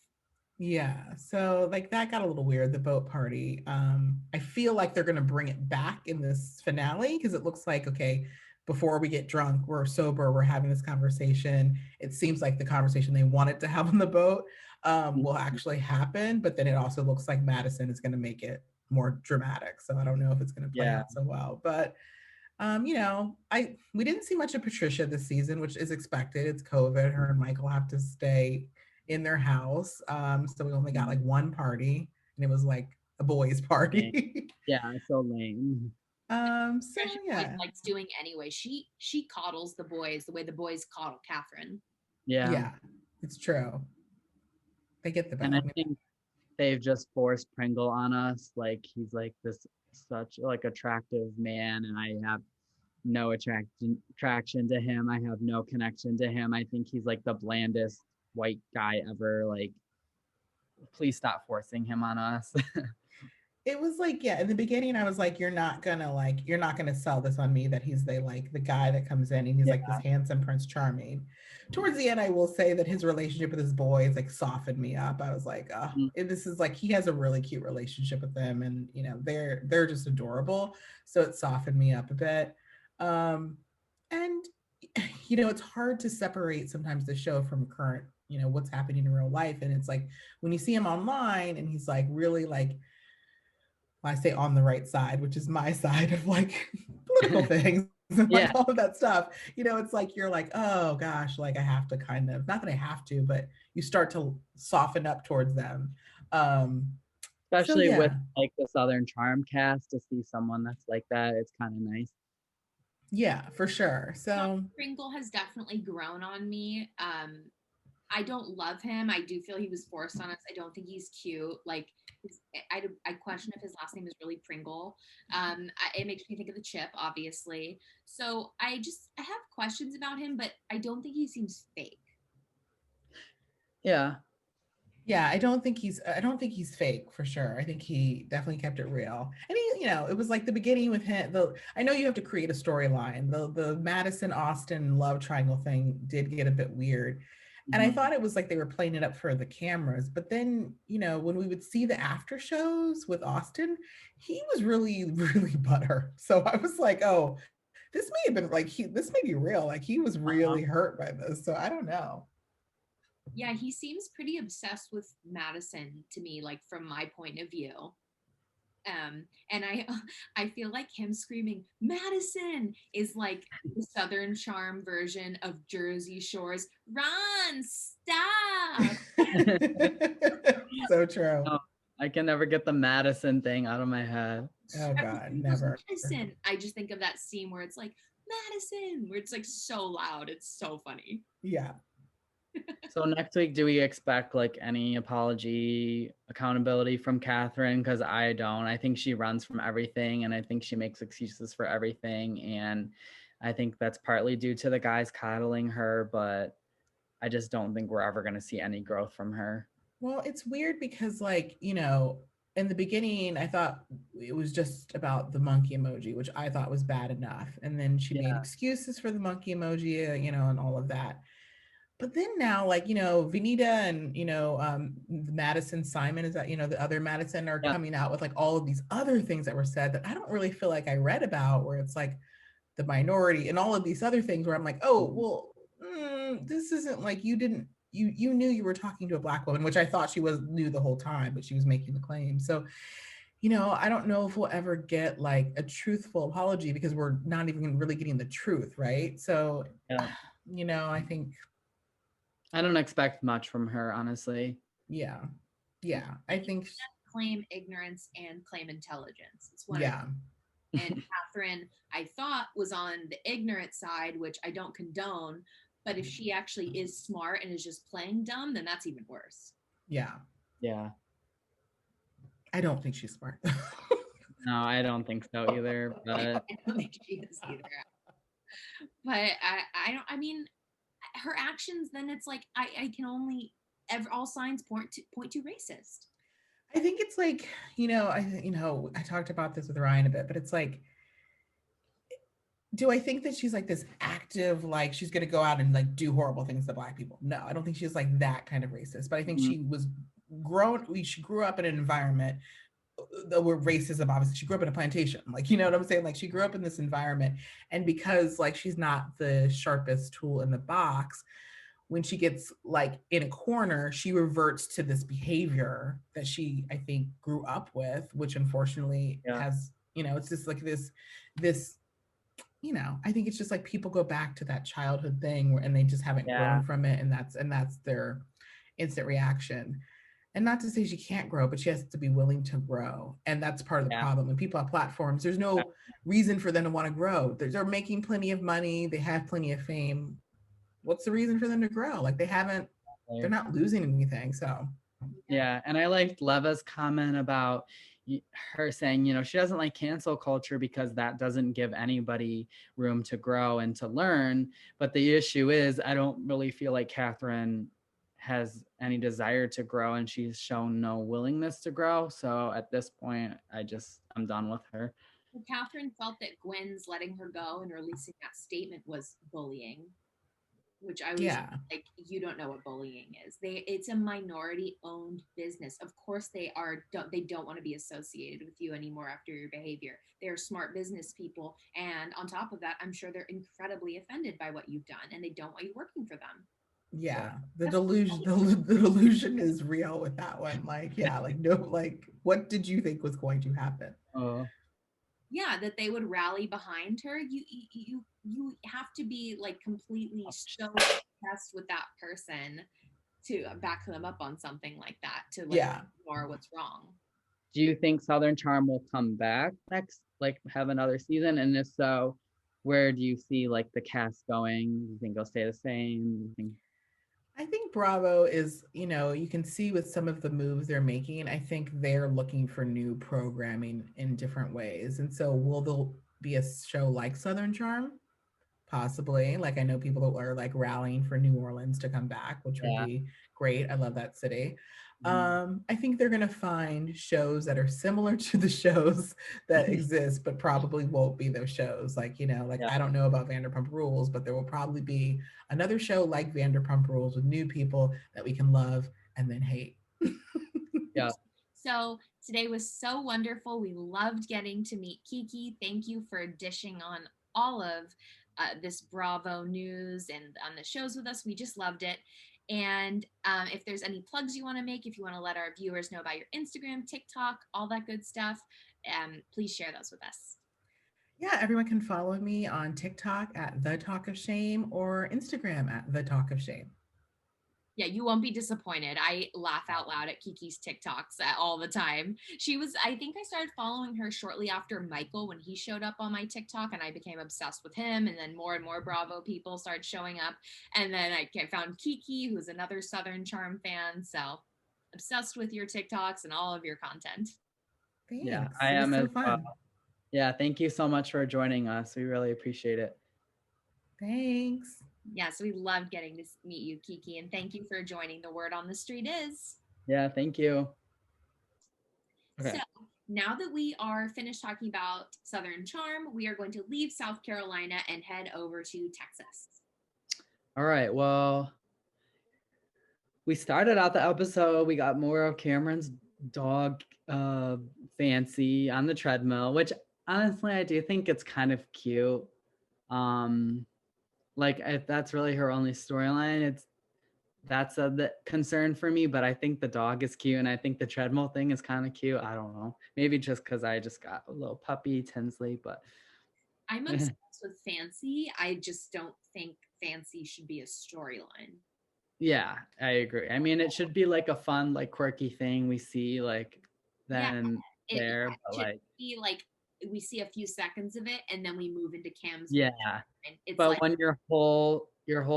Yeah. So like that got a little weird, the boat party. I feel like they're gonna bring it back in this finale because it looks like, okay, before we get drunk, we're sober, we're having this conversation. It seems like the conversation they wanted to have on the boat will actually happen, but then it also looks like Madison is gonna make it more dramatic. So I don't know if it's gonna play Yeah. out so well. But we didn't see much of Patricia this season, which is expected. It's COVID. Her and Michael have to stay in their house. So we only got like one party, and it was like a boys' party. Yeah. So lame. So Patricia always yeah, likes doing anyway. She coddles the boys the way the boys coddle Kathryn. Yeah. yeah, it's true. They get the And I best. think they've just forced Pringle on us. Like he's like this such like attractive man, and I have no attraction to him. I have no connection to him. I think he's like the blandest white guy ever. Like, please stop forcing him on us. It was like, yeah, in the beginning I was like, you're not gonna sell this on me that he's the guy that comes in and he's Yeah. like this handsome Prince Charming. Towards the end, I will say that his relationship with his boys like softened me up. I was like, oh, this is like he has a really cute relationship with them, and they're just adorable. So it softened me up a bit. And it's hard to separate sometimes the show from current, what's happening in real life. And it's like when you see him online and he's like really like, I say on the right side, which is my side of like political things and like Yeah. all of that stuff. It's like you're like, oh gosh, like I have to kind of, not that I have to, but you start to soften up towards them. Especially yeah. with like the Southern Charm cast, to see someone that's like that, it's kind of nice. Yeah, for sure. So Pringle has definitely grown on me. I don't love him. I do feel he was forced on us. I don't think he's cute. Like, I question if his last name is really Pringle. It makes me think of the chip, obviously. So I have questions about him, but I don't think he seems fake. Yeah. Yeah, I don't think he's fake for sure. I think he definitely kept it real. And he, it was like the beginning with him. I know you have to create a storyline. The Madison Austin love triangle thing did get a bit weird. And I thought it was like they were playing it up for the cameras. But then, when we would see the after shows with Austin, he was really, really butthurt. So I was like, oh, this may have been like this may be real. Like he was really hurt by this. So I don't know. Yeah, he seems pretty obsessed with Madison to me, like from my point of view. And I feel like him screaming Madison is like the Southern Charm version of Jersey Shore's "Run, stop." So true. Oh, I can never get the Madison thing out of my head. Oh God, never. Madison. I just think of that scene where it's like Madison, where it's like so loud. It's so funny. Yeah. So next week, do we expect like any apology, accountability from Kathryn? Because I don't. I think she runs from everything, and I think she makes excuses for everything. And I think that's partly due to the guys coddling her, but I just don't think we're ever going to see any growth from her. Well, it's weird because like, in the beginning, I thought it was just about the monkey emoji, which I thought was bad enough. And then she made excuses for the monkey emoji, and all of that. But then now, like, Venita and, Madison Simon, is that, the other Madison, are Yeah. coming out with like all of these other things that were said that I don't really feel like I read about, where it's like the minority and all of these other things where I'm like, oh, well, this isn't like, you knew you were talking to a Black woman, which I thought she knew the whole time, but she was making the claim. So, I don't know if we'll ever get like a truthful apology, because we're not even really getting the truth, right? So, Yeah. I think, I don't expect much from her, honestly. yeah, I think, claim ignorance and claim intelligence. It's one yeah. and Kathryn, I thought, was on the ignorant side, which I don't condone. But if she actually is smart and is just playing dumb, then that's even worse. Yeah. Yeah. I don't think she's smart. No, I don't think so either. But I don't think she is either. But I mean, her actions, then it's like I can only all signs point to racist. I think it's like, I talked about this with Ryan a bit, but it's like, do I think that she's like this active, like she's going to go out and like do horrible things to Black people? No, I don't think she's like that kind of racist, but I think she grew up in an environment where racism, obviously she grew up in a plantation, like, you know what I'm saying? Like, she grew up in this environment, and because like she's not the sharpest tool in the box, when she gets like in a corner, she reverts to this behavior that she, I think, grew up with, which unfortunately has, it's just like this, I think it's just like people go back to that childhood thing and they just haven't grown from it. And that's their instant reaction. And not to say she can't grow, but she has to be willing to grow. And that's part of the problem. When people have platforms, there's no reason for them to want to grow. They're making plenty of money. They have plenty of fame. What's the reason for them to grow? Like, they're not losing anything. So. Yeah. And I liked Leva's comment about her saying, she doesn't like cancel culture because that doesn't give anybody room to grow and to learn. But the issue is, I don't really feel like Kathryn has any desire to grow, and she's shown no willingness to grow. So at this point, I'm done with her. Kathryn felt that Gwen's letting her go and releasing that statement was bullying, which I was like, you don't know what bullying is. It's a minority owned business. Of course they don't want to be associated with you anymore after your behavior. They're smart business people. And on top of that, I'm sure they're incredibly offended by what you've done, and they don't want you working for them. Yeah, the delusion is real with that one. Like, what did you think was going to happen? Yeah, that they would rally behind her. You have to be like completely so obsessed with that person to back them up on something like that, to ignore what's wrong. Do you think Southern Charm will come back next, like have another season? And if so, where do you see like the cast going? Do you think they'll stay the same? I think Bravo is, you can see with some of the moves they're making, I think they're looking for new programming in different ways. And so will there be a show like Southern Charm? Possibly. Like, I know people are like rallying for New Orleans to come back, which would be great. I love that city. I think they're going to find shows that are similar to the shows that exist, but probably won't be those shows. Like, I don't know about Vanderpump Rules, but there will probably be another show like Vanderpump Rules with new people that we can love and then hate. So today was so wonderful. We loved getting to meet Kiki. Thank you for dishing on all of this Bravo news and on the shows with us. We just loved it. And if there's any plugs you want to make, if you want to let our viewers know about your Instagram, TikTok, all that good stuff, please share those with us. Yeah, everyone can follow me on TikTok at TheTalkofShame or Instagram at TheTalkofShame. Yeah, you won't be disappointed. I laugh out loud at Kiki's TikToks all the time. I think I started following her shortly after Michael when he showed up on my TikTok, and I became obsessed with him. And then more and more Bravo people started showing up. And then I found Kiki, who's another Southern Charm fan. So obsessed with your TikToks and all of your content. Thanks. Yeah, I am as well. Yeah, thank you so much for joining us. We really appreciate it. Thanks. Yes, we loved getting to meet you, Kiki, and thank you for joining The Word on the Street Is. Yeah, thank you. Okay. So now that we are finished talking about Southern Charm, we are going to leave South Carolina and head over to Texas. All right. Well, we started out the episode, we got more of Cameron's dog Fancy on the treadmill, which honestly I do think it's kind of cute. Like if that's really her only storyline, that's the concern for me, but I think the dog is cute and I think the treadmill thing is kind of cute. I don't know. Maybe just because I just got a little puppy Tinsley, but I'm obsessed with Fancy. I just don't think Fancy should be a storyline. yeah, I agree. I mean, it should be like a fun, like quirky thing we see like then there, It but should like be like we see a few seconds of it and then we move into Cam's. yeah. It's But like when your whole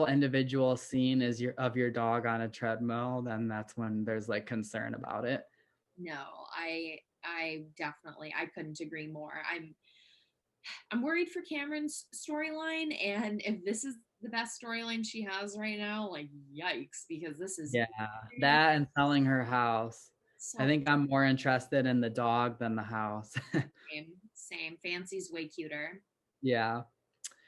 individual scene is your dog on a treadmill, then that's when there's like concern about it. no, I definitely I couldn't agree more. I'm worried for Cameron's storyline, and if this is the best storyline she has right now, like yikes, because this is Yeah, that and selling her house. I so think I'm more interested in the dog than the house. same. Fancy's way cuter. Yeah.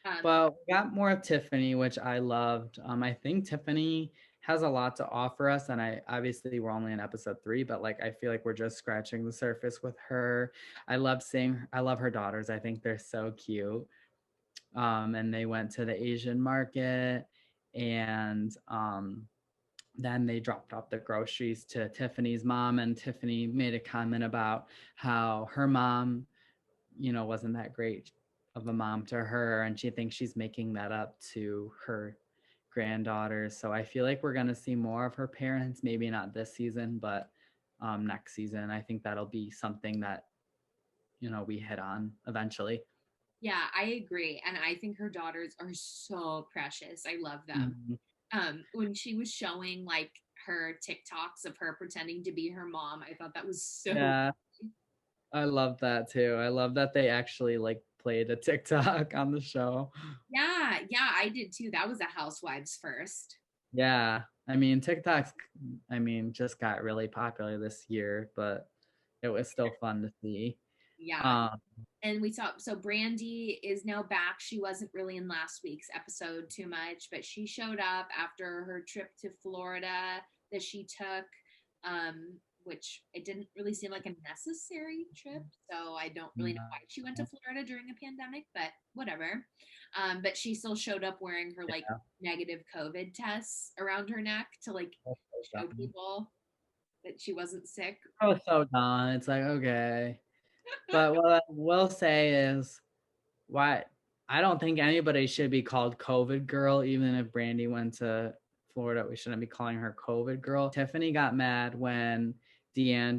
Um, But we got more of Tiffany, which I loved. I think Tiffany has a lot to offer us, and I obviously we're only in episode 3, but like I feel like we're just scratching the surface with her. I love her daughters. I think they're so cute. And they went to the Asian market, and then they dropped off the groceries to Tiffany's mom, and Tiffany made a comment about how her mom, wasn't that great of a mom to her, and she thinks she's making that up to her granddaughters. So I feel like we're going to see more of her parents, maybe not this season, but next season. I think that'll be something that we hit on eventually. yeah, I agree, and I think her daughters are so precious. I love them. Mhm. When she was showing like her TikToks of her pretending to be her mom, I thought that was so. Yeah, I love that too. I love that they actually like played a TikTok on the show. Yeah, I did too. That was a Housewives first. Yeah. I mean, TikToks, just got really popular this year, but it was still fun to see. Yeah, Um, and we saw so Brandy is now back. She wasn't really in last week's episode too much, but she showed up after her trip to Florida that she took, which it didn't really seem like a necessary trip. So I don't really know why she went to Florida during a pandemic, but whatever. But she still showed up wearing her like negative COVID tests around her neck to like show people that she wasn't sick. I was so done. It's like, okay. But what I will say is why I don't think anybody should be called COVID girl, even if Brandy went to Florida. We shouldn't be calling her COVID girl. Tiffany got mad when Cam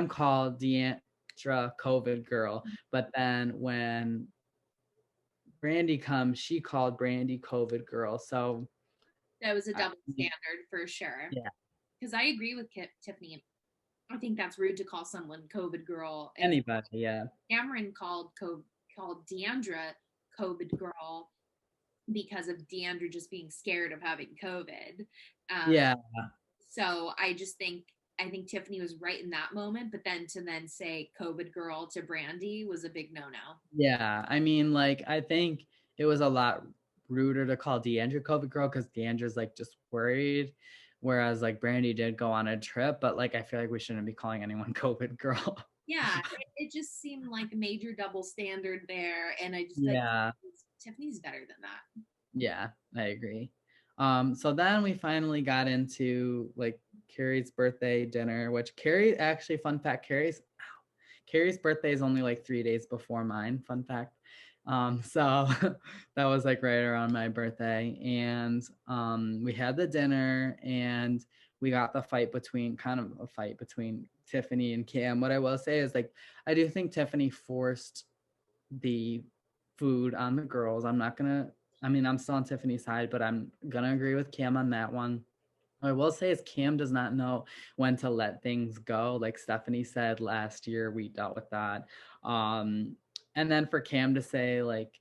called Deandra COVID girl, but then when Brandy comes, she called Brandy COVID girl. So That was a double standard for sure. Yeah. Because I agree with Tiffany. I think that's rude to call someone COVID girl. Anybody, yeah. Cameron called Deandra COVID girl because of Deandra just being scared of having COVID. Yeah. So I think Tiffany was right in that moment, but then to say COVID girl to Brandy was a big no-no. Yeah. I think it was a lot ruder to call Deandra COVID girl because Deandra's like just worried. Whereas like Brandy did go on a trip, but like I feel like we shouldn't be calling anyone COVID girl. Yeah, it just seemed like a major double standard there, and I just Tiffany's better than that. Yeah, I agree. So then we finally got into like Carrie's birthday dinner, which Carrie actually, fun fact, Carrie's birthday is only like 3 days before mine. Fun fact. So that was like right around my birthday, and we had the dinner, and we got the kind of a fight between Tiffany and Cam. What I will say is like I do think Tiffany forced the food on the girls. I'm still on Tiffany's side, but I'm gonna agree with Cam on that one. What I will say is Cam does not know when to let things go. Like Stephanie said last year, we dealt with that. And then for Cam to say like,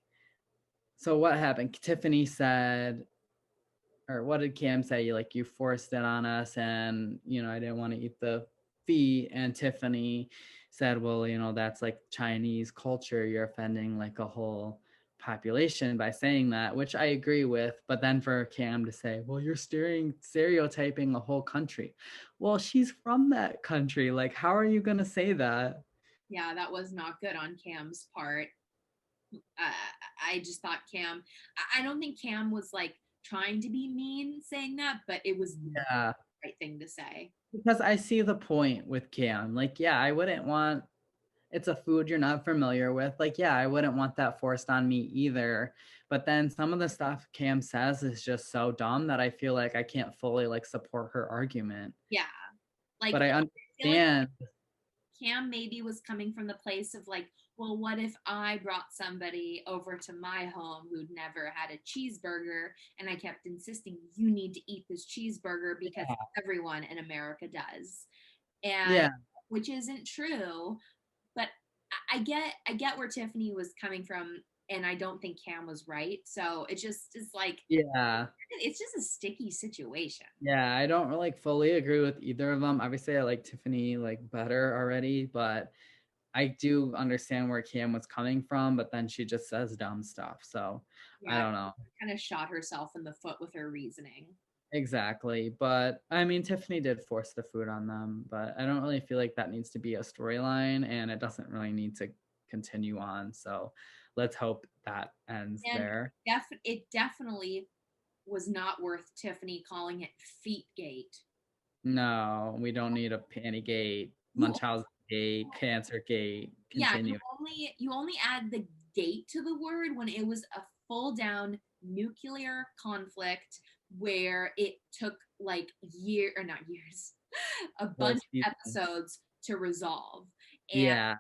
so what happened? Tiffany said, or what did Cam say? Like you forced it on us, and I didn't want to eat the feet. And Tiffany said, well, that's like Chinese culture. You're offending like a whole population by saying that, which I agree with. But then for Cam to say, well, you're stereotyping a whole country. Well, she's from that country. Like, how are you going to say that? Yeah, that was not good on Cam's part. I just thought Cam, I don't think Cam was like trying to be mean saying that, but it was Yeah. the right thing to say. Because I see the point with Cam. Like, yeah, I wouldn't want, it's a food you're not familiar with. Like, yeah, I wouldn't want that forced on me either. But then some of the stuff Cam says is just so dumb that I feel like I can't fully like support her argument. Yeah. Like, But I feel like understand. Cam maybe was coming from the place of like, well, what if I brought somebody over to my home who'd never had a cheeseburger and I kept insisting you need to eat this cheeseburger because Yeah. everyone in America does. And Yeah. which isn't true, but I get where Tiffany was coming from, and I don't think Cam was right. So it just is like, Yeah. it's just a sticky situation. Yeah. I don't like fully agree with either of them. Obviously, I like Tiffany like better already, but I do understand where Cam was coming from, but then she just says dumb stuff. So I Yeah, don't know. kind of shot herself in the foot with her reasoning. Exactly. But I mean, Tiffany did force the food on them, but I don't really feel like that needs to be a storyline and it doesn't really need to continue on. So let's hope that ends And there. it definitely was not worth Tiffany calling it Feetgate. No, we don't need a panty gate, Munchausen gate, cancer gate, Yeah, continue. you only add the gate to the word when it was a full down nuclear conflict where it took like or not years, a bunch of episodes to resolve. And Yeah.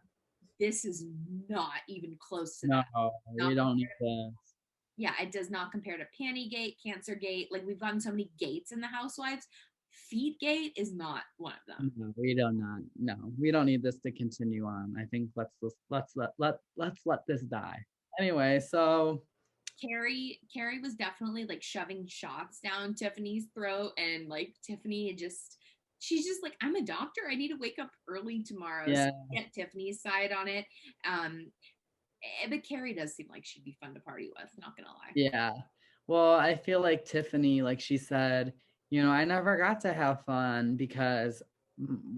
this is not even close to No, that. we don't need to. Yeah, it does not compare to Pantygate, Cancergate. Like we've gotten so many gates in the Housewives. Feetgate is not one of them. No, we don't not. No, we don't need this to continue on. I think let's let this die. Anyway, so Carrie was definitely like shoving shots down Tiffany's throat, and like Tiffany she's just like, I'm a doctor. I need to wake up early tomorrow. yeah, So get Tiffany's side on it. But Carrie does seem like she'd be fun to party with, not gonna lie. yeah. Well, I feel like Tiffany, like she said, I never got to have fun because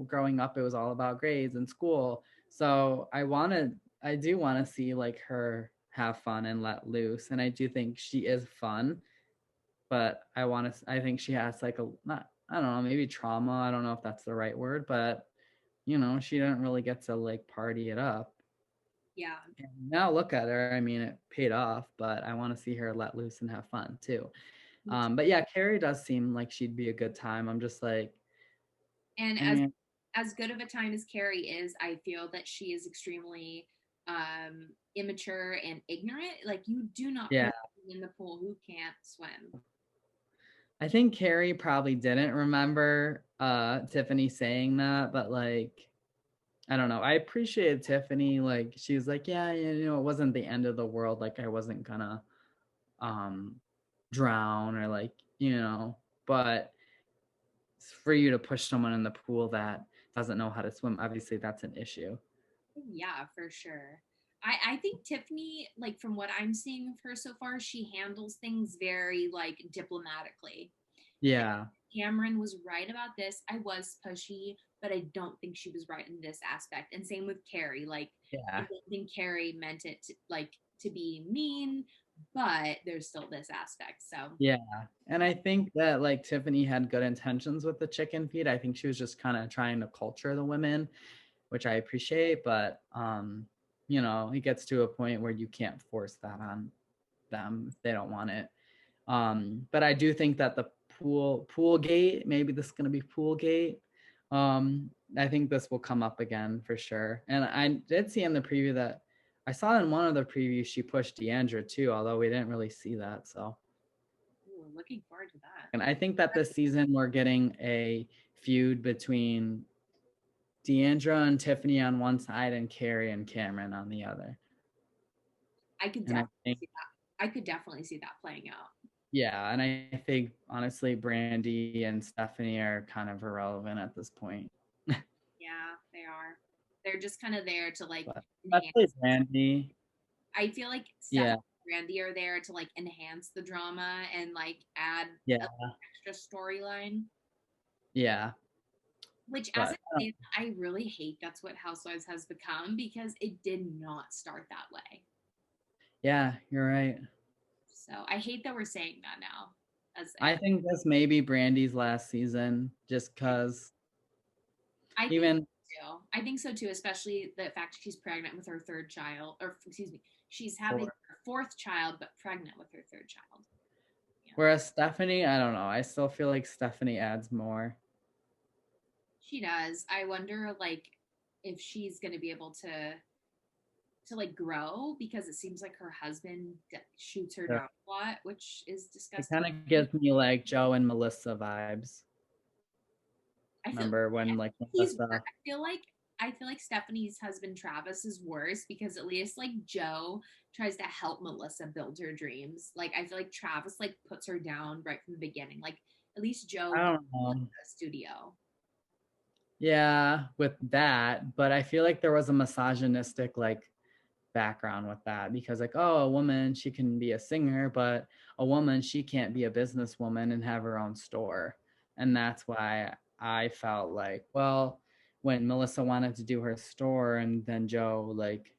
growing up it was all about grades and school. So I do want to see like her have fun and let loose, and I do think she is fun. But I think she has like not, I don't know, maybe trauma. I don't know if that's the right word, but she didn't really get to like party it up. Yeah. And now look at her. I mean, it paid off, but I want to see her let loose and have fun too. But yeah, Carrie does seem like she'd be a good time. I'm just like, And I mean, as good of a time as Carrie is, I feel that she is extremely immature and ignorant. Like you do not yeah. put in the pool who can't swim. I think Carrie probably didn't remember Tiffany saying that, but like, I don't know. I appreciated Tiffany. Like, she was like, yeah, it wasn't the end of the world. Like, I wasn't gonna drown or like, but for you to push someone in the pool that doesn't know how to swim, obviously that's an issue. Yeah, for sure. I think Tiffany, like from what I'm seeing of her so far, she handles things very like diplomatically. Yeah. Cameron was right about this. I was pushy, but I don't think she was right in this aspect. And same with Carrie. Like, I Yeah. don't think Carrie meant it to be mean, but there's still this aspect. So Yeah. And I think that like Tiffany had good intentions with the chicken feed. I think she was just kind of trying to culture the women, which I appreciate, but it gets to a point where you can't force that on them if they don't want it. But I do think that the pool gate, maybe this is gonna be pool gate. I think this will come up again for sure. And I did see in the preview that I saw in one of the previews she pushed Deandra too, although we didn't really see that. So looking forward to that. and I think that this season we're getting a feud between Deandra and Tiffany on one side and Carrie and Cameron on the other. I could definitely see that. I could definitely see that playing out. Yeah, and I think honestly, Brandy and Stephanie are kind of irrelevant at this point. Yeah, they are. They're just kind of there to like. Especially Brandy. I feel like Yeah. Brandy are there to like enhance the drama and like add Yeah. a extra storyline. Yeah. Which, as But it is, I really hate that's what Housewives has become because it did not start that way. yeah, you're right. So I hate that we're saying that now. I think this may be Brandy's last season, just because I think even so too. I think so too, especially the fact she's pregnant with her third child, or excuse me, she's having for her fourth child but pregnant with her third child. Yeah. whereas Stephanie, I don't know. I still feel like Stephanie adds more. She does. I wonder like if she's going to be able to like grow because it seems like her husband shoots her So down a lot, which is it disgusting. kind of gives me like Joe and Melissa vibes. I feel Remember when like he's Melissa? I feel like Stephanie's husband Travis is worse because at least like Joe tries to help Melissa build her dreams. Like I feel like Travis like puts her down right from the beginning. Like at least Joe I gives don't know. Melissa a studio. Yeah, with that, but I feel like there was a misogynistic like background with that because like, oh, a woman, she can be a singer, but a woman, she can't be a businesswoman and have her own store. And that's why I felt like, well, when Melissa wanted to do her store and then Joe, like,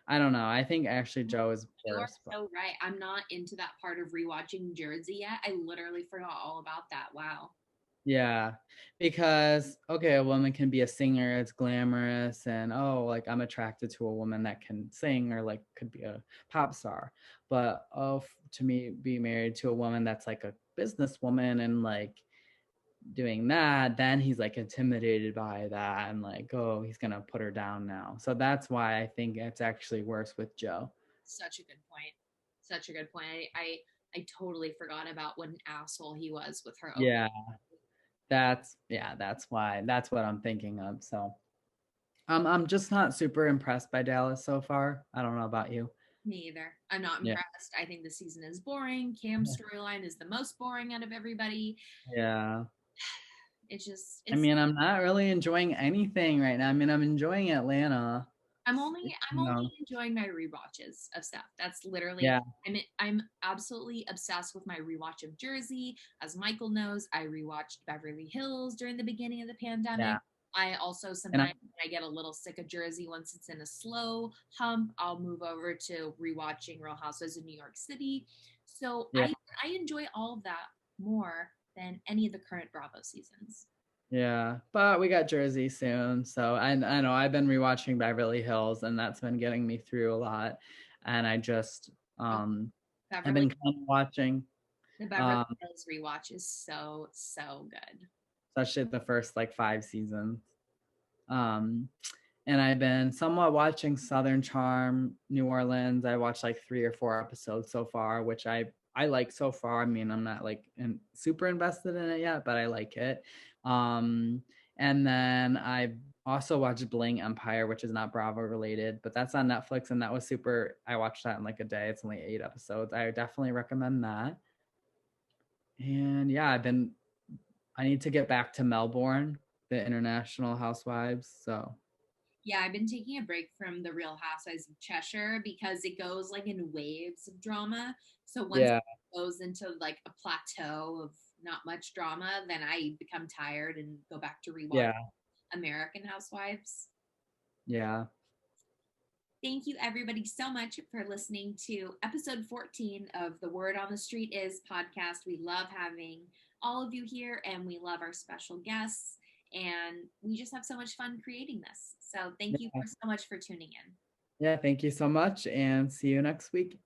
I don't know. I think actually Joe is You are worse. But so right. I'm not into that part of rewatching Jersey yet. I literally forgot all about that. Wow. yeah, because okay, a woman can be a singer, it's glamorous, and oh, like I'm attracted to a woman that can sing or like could be a pop star. But oh, to me, be married to a woman that's like a businesswoman and like doing that, then he's like intimidated by that and like, oh, he's gonna put her down now. So that's why I think it's actually worse with Joe. Such a good point. Such a good point. I totally forgot about what an asshole he was with her. Yeah, that's why that's what I'm thinking of. So I'm just not super impressed by Dallas so far. I don't know about you. Me either. I'm not Yeah. impressed. I think the season is boring. Cam's storyline is the most boring out of everybody. Yeah. It's just I it's mean, I'm not really enjoying anything right now. I mean, I'm enjoying Atlanta. I'm You only know, enjoying my rewatches of stuff. That's literally yeah, I'm absolutely obsessed with my rewatch of Jersey. As Michael knows, I rewatched Beverly Hills during the beginning of the pandemic. yeah. I also And sometimes when I get a little sick of Jersey once it's in a slow hump, I'll move over to rewatching Real Housewives of New York City. So yeah, I enjoy all of that more than any of the current Bravo seasons. yeah. But we got Jersey soon. So I know I've been rewatching Beverly Hills and that's been getting me through a lot. And I just Oh, I've Beverly been kind of watching the Beverly um Hills rewatch is so good. especially the first like 5 seasons. Um and I've been somewhat watching Southern Charm, New Orleans. I watched like 3 or 4 episodes so far, which I like so far. I mean, I'm not like super invested in it yet, but I like it. Um, and then I also watched Bling Empire, which is not Bravo related, but that's on Netflix, and that was super. I watched that in like a day. It's only 8 episodes. I definitely recommend that. And yeah, I need to get back to Melbourne, the International Housewives. So Yeah, I've been taking a break from the Real Housewives of Cheshire because it goes like in waves of drama. So once yeah, it goes into like a plateau of not much drama, then I become tired and go back to rewatch yeah, American Housewives. yeah. Thank you, everybody, so much for listening to episode 14 of the Word on the Street Is podcast. We love having all of you here, and we love our special guests, and we just have so much fun creating this. So, thank you Yeah. so much for tuning in. Yeah, thank you so much and see you next week.